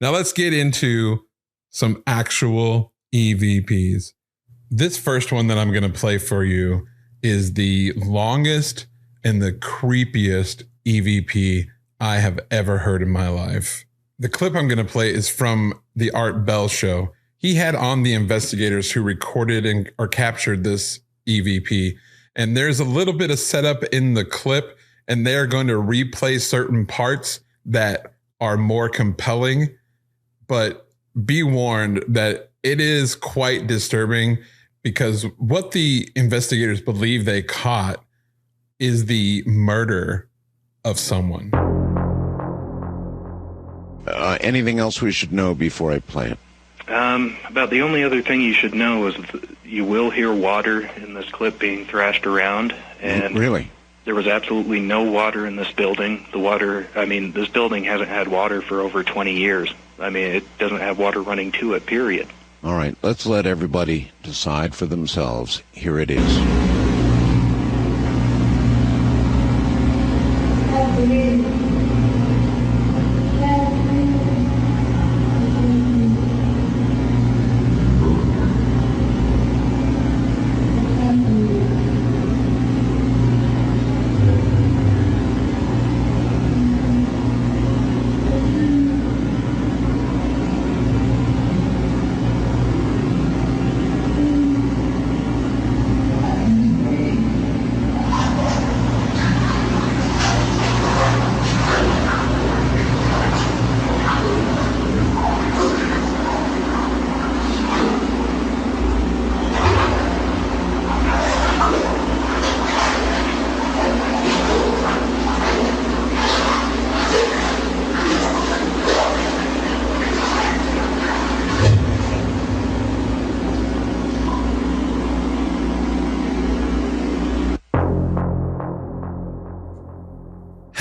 Speaker 2: Now let's get into some actual EVPs. This first one that I'm going to play for you is the longest and the creepiest EVP I have ever heard in my life. The clip I'm going to play is from the Art Bell show. He had on the investigators who recorded or captured this EVP. And there's a little bit of setup in the clip, and they're going to replay certain parts that are more compelling. But be warned that it is quite disturbing, because what the investigators believe they caught is the murder of someone.
Speaker 4: Anything else we should know before I play it?
Speaker 5: About the only other thing you should know is you will hear water in this clip being thrashed around. And
Speaker 4: really?
Speaker 5: There was absolutely no water in this building. This building hasn't had water for over 20 years. It doesn't have water running to it, period.
Speaker 4: All right, let's let everybody decide for themselves. Here it is.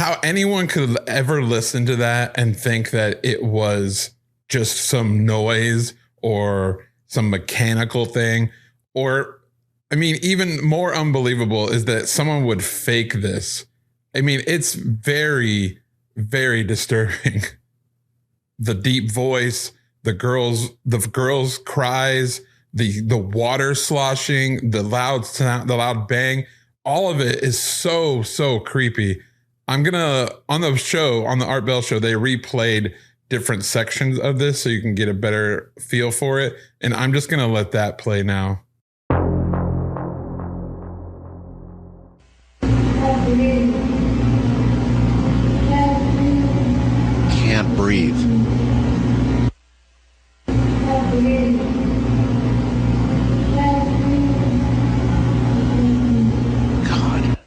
Speaker 2: how anyone could ever listen to that and think that it was just some noise or some mechanical thing, or, I mean, even more unbelievable is that someone would fake this. I mean, it's very, very disturbing. The deep voice, the girls' cries, the water sloshing, the loud sound, the loud bang, all of it is so creepy. On the Art Bell show, they replayed different sections of this so you can get a better feel for it. And I'm just going to let that play now.
Speaker 4: Can't breathe. God.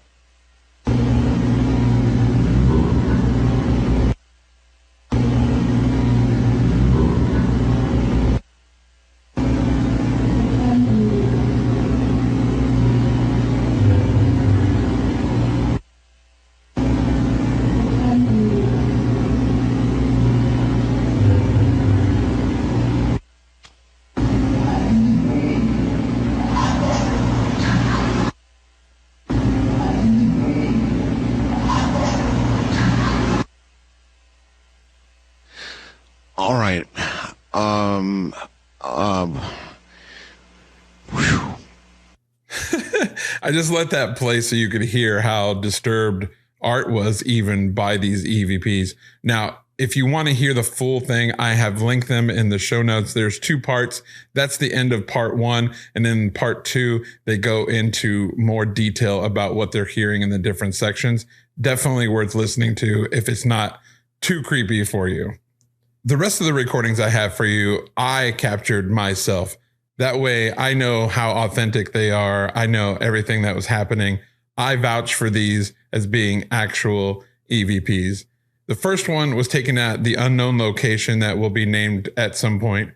Speaker 4: All right.
Speaker 2: I just let that play so you could hear how disturbed Art was even by these EVPs. Now, if you want to hear the full thing, I have linked them in the show notes. There's 2 parts. That's the end of part 1. And then part 2, they go into more detail about what they're hearing in the different sections. Definitely worth listening to if it's not too creepy for you. The rest of the recordings I have for you, I captured myself. That way I know how authentic they are. I know everything that was happening. I vouch for these as being actual EVPs. The first one was taken at the unknown location that will be named at some point,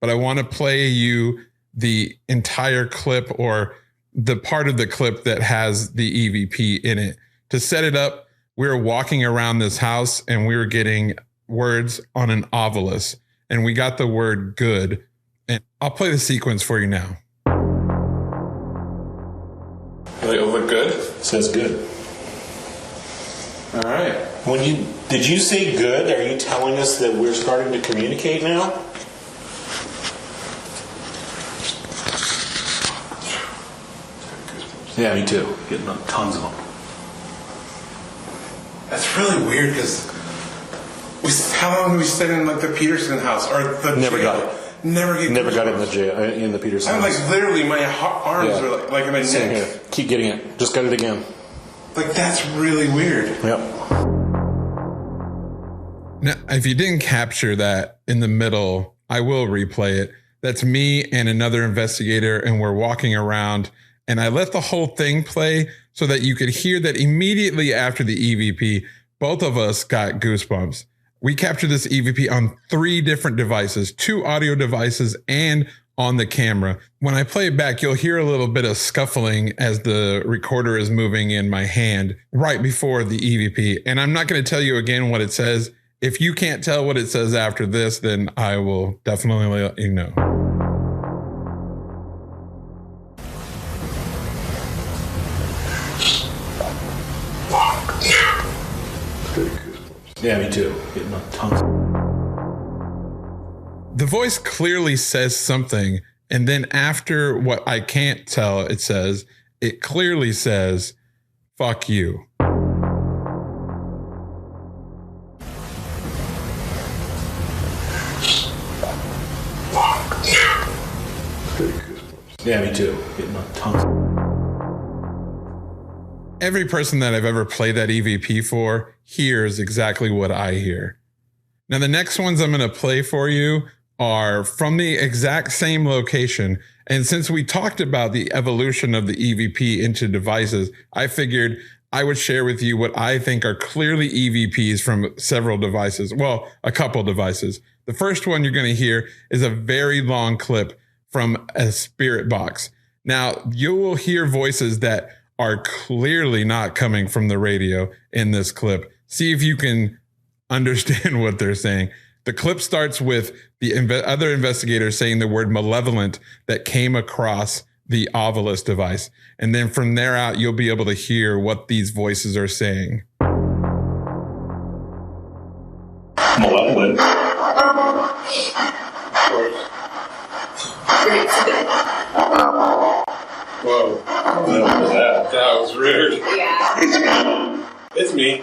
Speaker 2: but I want to play you the entire clip, or the part of the clip that has the EVP in it. To set it up, we were walking around this house and we were getting words on an ovilus, and we got the word good. And I'll play the sequence for you now.
Speaker 6: It'll look good?
Speaker 7: Says good.
Speaker 6: All right.
Speaker 7: Did you say good? Are you telling us that we're starting to communicate now? Yeah, me too. Getting tons of them.
Speaker 6: That's really weird because how long did we spend in like the Peterson house or the
Speaker 7: Never
Speaker 6: jail?
Speaker 7: got it.
Speaker 6: Never
Speaker 7: got it in the jail, in the Peterson.
Speaker 6: I
Speaker 7: house.
Speaker 6: like literally my arms are like in my
Speaker 7: Same
Speaker 6: neck.
Speaker 7: here. Keep getting it. Just got it again.
Speaker 6: Like that's really weird.
Speaker 7: Yep.
Speaker 2: Now, if you didn't capture that in the middle, I will replay it. That's me and another investigator, and we're walking around, and I let the whole thing play so that you could hear that immediately after the EVP, both of us got goosebumps. We captured this EVP on 3 different devices, 2 audio devices, and on the camera. When I play it back, you'll hear a little bit of scuffling as the recorder is moving in my hand right before the EVP. And I'm not going to tell you again what it says. If you can't tell what it says after this, then I will definitely let you know.
Speaker 7: Yeah, me too. Getting tons.
Speaker 2: The voice clearly says something, and then after what I can't tell it says, it clearly says, fuck you.
Speaker 7: Yeah, me too. Getting tons.
Speaker 2: Every person that I've ever played that EVP for hears exactly what I hear. Now, the next ones I'm going to play for you are from the exact same location. And since we talked about the evolution of the EVP into devices, I figured I would share with you what I think are clearly EVPs from several devices. Well, a couple devices. The first one you're going to hear is a very long clip from a spirit box. Now, you will hear voices that are clearly not coming from the radio in this clip. See if you can understand what they're saying. The clip starts with the other investigator saying the word malevolent that came across the Ovilus device. And then from there out, you'll be able to hear what these voices are saying.
Speaker 7: Malevolent. Whoa. What was that? That was weird. Yeah. It's me.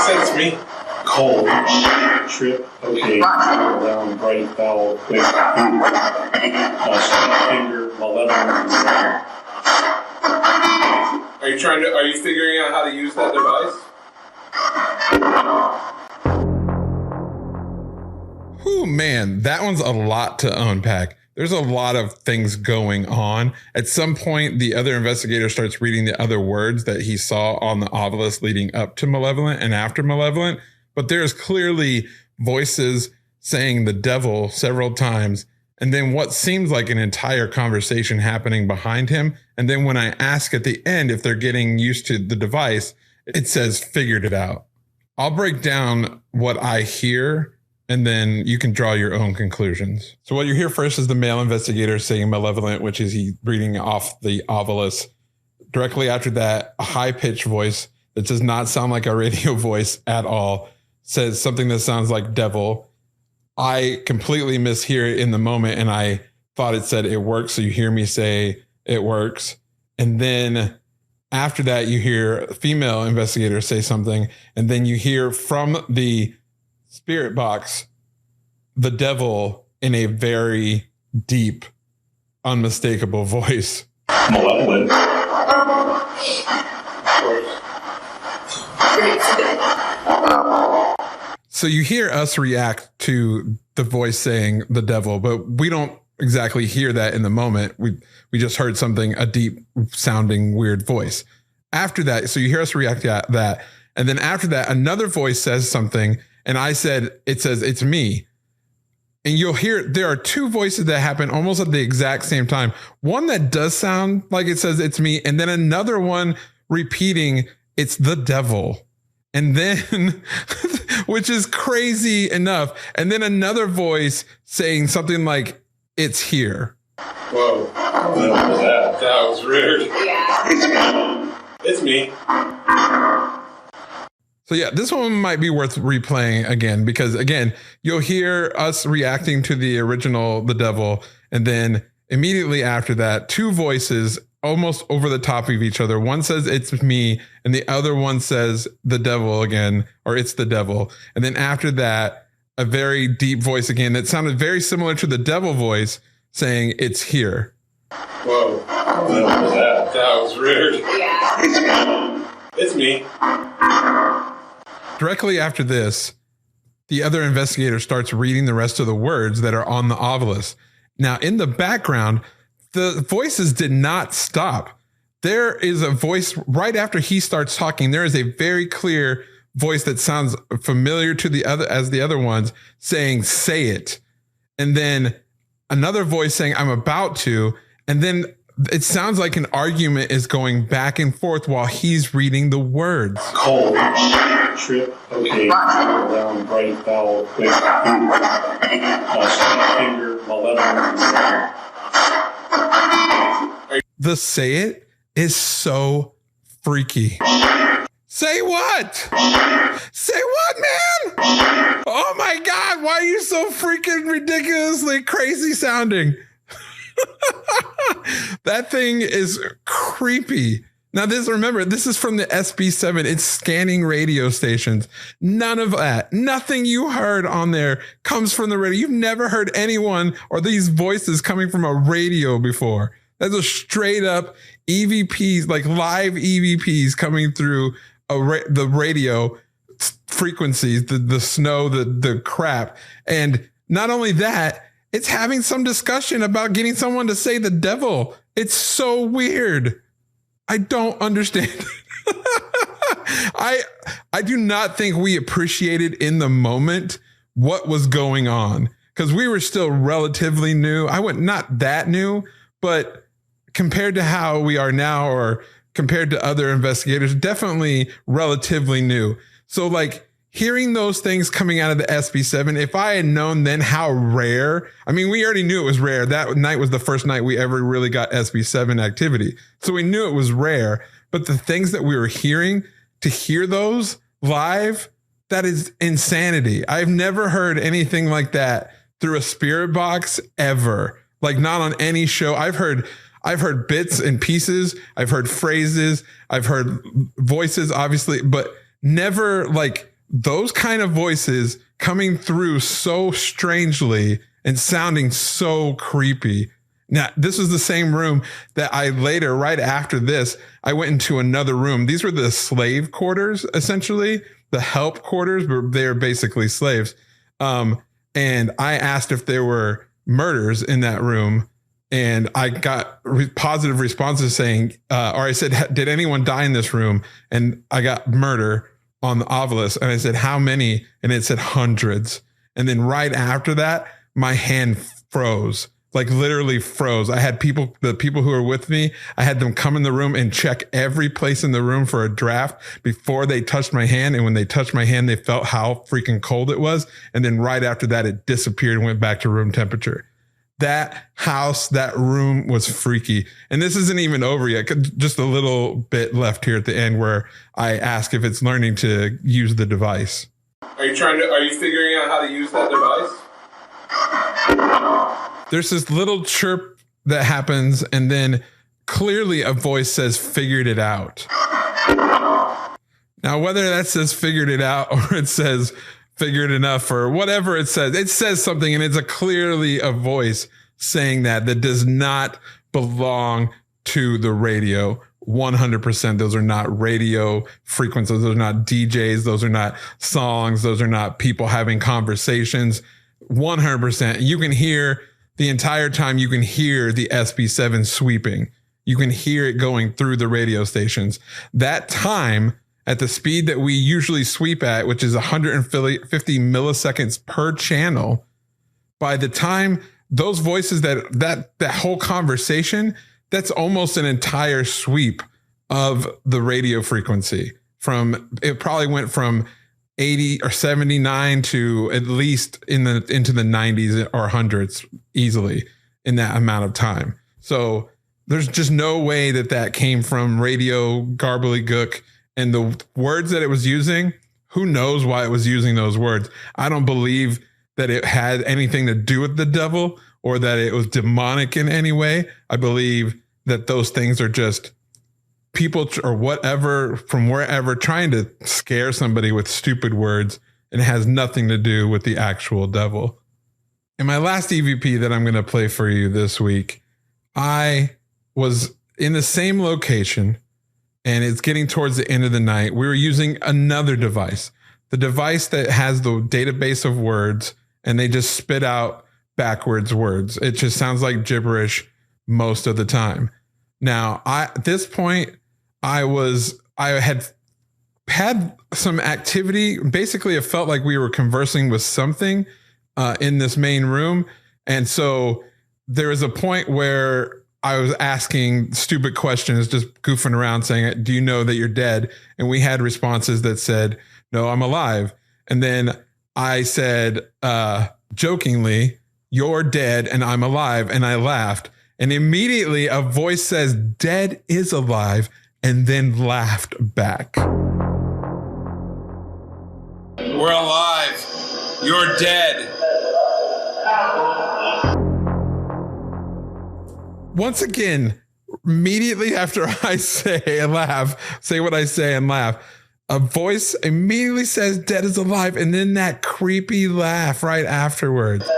Speaker 7: It's me. Cold. Trip. Okay. Around bright foul quick. Sweet finger. Malevolent.
Speaker 2: Are you figuring out how to use that device? Whew, man, that one's a lot to unpack. There's a lot of things going on. At some point, the other investigator starts reading the other words that he saw on the Ovilus leading up to malevolent and after malevolent. But there's clearly voices saying the devil several times. And then what seems like an entire conversation happening behind him. And then when I ask at the end if they're getting used to the device, it says figured it out. I'll break down what I hear, and then you can draw your own conclusions. So what you hear first is the male investigator saying malevolent, which is he reading off the Ovilus. Directly after that, a high-pitched voice that does not sound like a radio voice at all says something that sounds like devil. I completely mishear it in the moment, and I thought it said it works. So you hear me say it works. And then after that, you hear a female investigator say something, and then you hear from the spirit box, the devil in a very deep, unmistakable voice.
Speaker 7: Malevolent.
Speaker 2: So you hear us react to the voice saying the devil, but we don't exactly hear that in the moment. We just heard something, a deep sounding weird voice. After that, so you hear us react to that. And then after that, another voice says something. And I said, it says, it's me. And you'll hear, there are two voices that happen almost at the exact same time. One that does sound like it says, it's me. And then another one repeating, it's the devil. And then, which is crazy enough. And then another voice saying something like, it's here.
Speaker 7: Whoa. What was that? That was weird. Yeah. It's me.
Speaker 2: So yeah, this one might be worth replaying again, because again, you'll hear us reacting to the original, the devil. And then immediately after that, two voices almost over the top of each other. One says it's me, and the other one says the devil again, or it's the devil. And then after that, a very deep voice again that sounded very similar to the devil voice saying it's here.
Speaker 7: Whoa. What was that? That was weird. Yeah. It's me.
Speaker 2: Directly after this, the other investigator starts reading the rest of the words that are on the Ovilus. Now, in the background, the voices did not stop. There is a voice right after he starts talking. There is a very clear voice that sounds familiar to the other ones saying, say it. And then another voice saying, I'm about to. And then it sounds like an argument is going back and forth while he's reading the words.
Speaker 7: Cold. Trip. Okay. Around bright foul quick. Sweet finger. Malevolent.
Speaker 2: The say it is so freaky. Say what? Say what, man? Oh my God. Why are you so freaking ridiculously crazy sounding? That thing is creepy. Now remember, this is from the SB7. It's scanning radio stations. None of that, nothing you heard on there comes from the radio. You've never heard anyone or these voices coming from a radio before. That's a straight up EVPs, like live EVPs coming through the radio frequencies, the snow, the crap. And not only that, it's having some discussion about getting someone to say the devil. It's so weird. I don't understand. I do not think we appreciated in the moment what was going on, because we were still relatively new. Not that new, but compared to how we are now, or compared to other investigators, definitely relatively new. So like hearing those things coming out of the SB7, if I had known then how rare, I mean, we already knew it was rare. That night was the first night we ever really got SB7 activity. So we knew it was rare, but the things that we were hearing, to hear those live, that is insanity. I've never heard anything like that through a spirit box ever. Like not on any show. I've heard bits and pieces. I've heard phrases. I've heard voices, obviously, but never like those kind of voices coming through so strangely and sounding so creepy. Now, this was the same room that I later, right after this, I went into another room. These were the slave quarters, essentially, the help quarters, but they're basically slaves. And I asked if there were murders in that room. And I got positive responses saying, or I said, did anyone die in this room? And I got murder on the obelisk. And I said, how many? And it said hundreds. And then right after that, my hand froze, like literally froze. I had the people who were with me, I had them come in the room and check every place in the room for a draft before they touched my hand. And when they touched my hand, they felt how freaking cold it was. And then right after that, it disappeared and went back to room temperature. That house, that room was freaky. And this isn't even over yet. Just a little bit left here at the end where I ask if it's learning to use the device.
Speaker 7: Are you figuring out how to use that device?
Speaker 2: There's this little chirp that happens, and then clearly a voice says, figured it out. Now, whether that says figured it out or it says figured enough or whatever it says something, and it's clearly a voice saying that does not belong to the radio. 100%. Those are not radio frequencies. Those are not DJs. Those are not songs. Those are not people having conversations. 100%. You can hear the entire time. You can hear the SB7 sweeping. You can hear it going through the radio stations. That time, at the speed that we usually sweep at, which is 150 milliseconds per channel, by the time those voices, that whole conversation, that's almost an entire sweep of the radio frequency. It probably went from 80 or 79 to at least into the 90s or hundreds easily in that amount of time. So there's just no way that came from radio gobbledygook. And the words that it was using, who knows why it was using those words? I don't believe that it had anything to do with the devil or that it was demonic in any way. I believe that those things are just people or whatever from wherever trying to scare somebody with stupid words, and it has nothing to do with the actual devil. In my last EVP that I'm going to play for you this week, I was in the same location. And it's getting towards the end of the night. We were using another device, the device that has the database of words, and they just spit out backwards words. It just sounds like gibberish most of the time. Now, at this point, I had some activity. Basically, it felt like we were conversing with something in this main room. And so there was a point where I was asking stupid questions, just goofing around saying, do you know that you're dead? And we had responses that said, no, I'm alive. And then I said, jokingly, you're dead and I'm alive. And I laughed. And immediately a voice says, dead is alive, and then laughed back.
Speaker 7: We're alive. You're dead.
Speaker 2: Once again, immediately after I say what I say and laugh, a voice immediately says dead is alive, and then that creepy laugh right afterwards.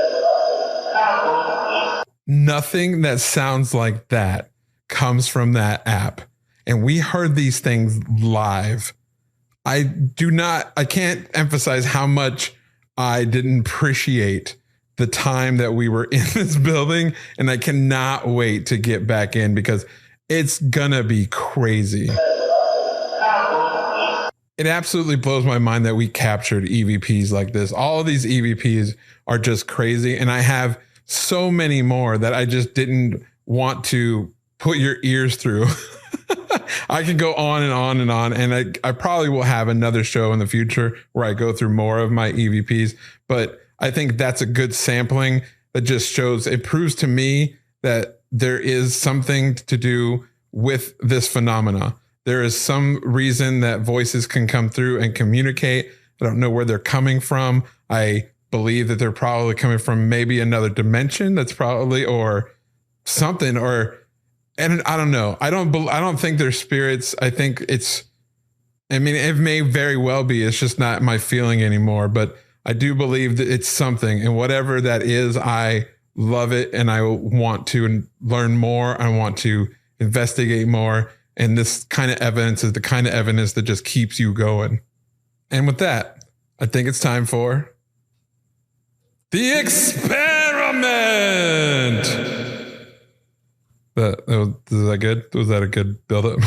Speaker 2: Nothing that sounds like that comes from that app. And we heard these things live. I can't emphasize how much I didn't appreciate the time that we were in this building, and I cannot wait to get back in because it's gonna be crazy. It absolutely blows my mind that we captured EVPs like this. All of these EVPs are just crazy, and I have so many more that I just didn't want to put your ears through. I can go on and on and on. And I probably will have another show in the future where I go through more of my EVPs. But I think that's a good sampling that just shows, it proves to me that there is something to do with this phenomena. There is some reason that voices can come through and communicate. I don't know where they're coming from. I believe that they're probably coming from maybe another dimension. That's probably, or something, and I don't know. I don't think they're spirits. I think it may very well be. It's just not my feeling anymore, but I do believe that it's something, and whatever that is, I love it. And I want to learn more. I want to investigate more. And this kind of evidence is the kind of evidence that just keeps you going. And with that, I think it's time for the experiment. Was that good? Was that a good buildup?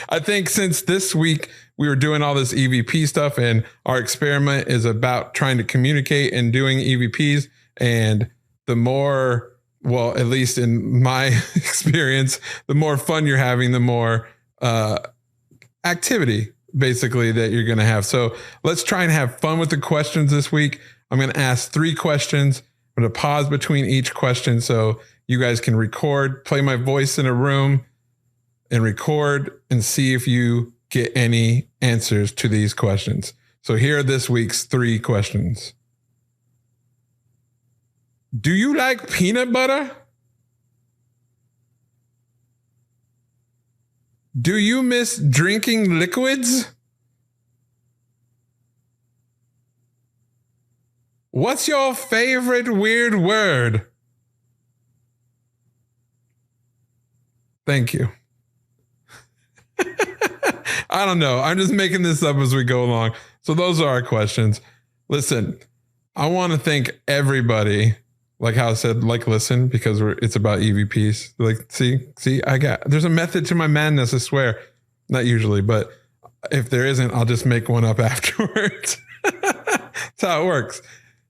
Speaker 2: I think since this week we were doing all this EVP stuff, and our experiment is about trying to communicate and doing EVPs. And the more, well, at least in my experience, the more fun you're having, the more activity basically that you're going to have. So let's try and have fun with the questions this week. I'm going to ask 3 questions. I'm going to pause between each question so you guys can record, play my voice in a room and record and see if you get any answers to these questions. So here are this week's 3 questions. Do you like peanut butter? Do you miss drinking liquids? What's your favorite weird word? Thank you. I don't know. I'm just making this up as we go along. So those are our questions. Listen, I want to thank everybody. Like how I said, listen, because it's about EVPs. See, there's a method to my madness, I swear. Not usually, but if there isn't, I'll just make one up afterwards. That's how it works.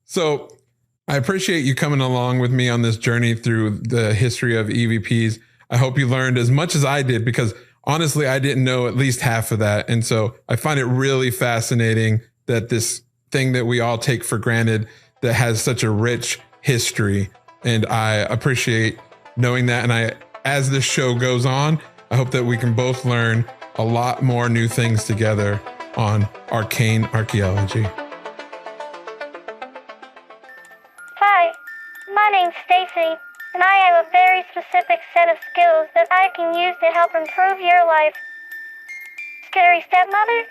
Speaker 2: So I appreciate you coming along with me on this journey through the history of EVPs. I hope you learned as much as I did, because honestly, I didn't know at least half of that. And so I find it really fascinating that this thing that we all take for granted that has such a rich history. And I appreciate knowing that. And as this show goes on, I hope that we can both learn a lot more new things together on Arcane Archeology.
Speaker 8: Hi, my name's Stacy, and I have a very specific set of skills that I can use to help improve your life. Scary stepmother?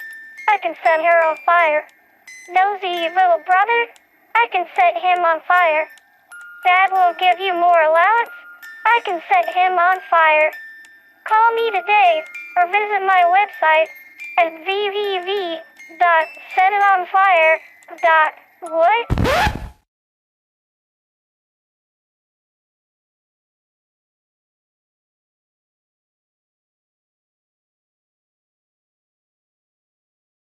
Speaker 8: I can set her on fire. Nosy little brother? I can set him on fire. Dad will give you more allowance? I can set him on fire. Call me today or visit my website at www.setitonfire.what?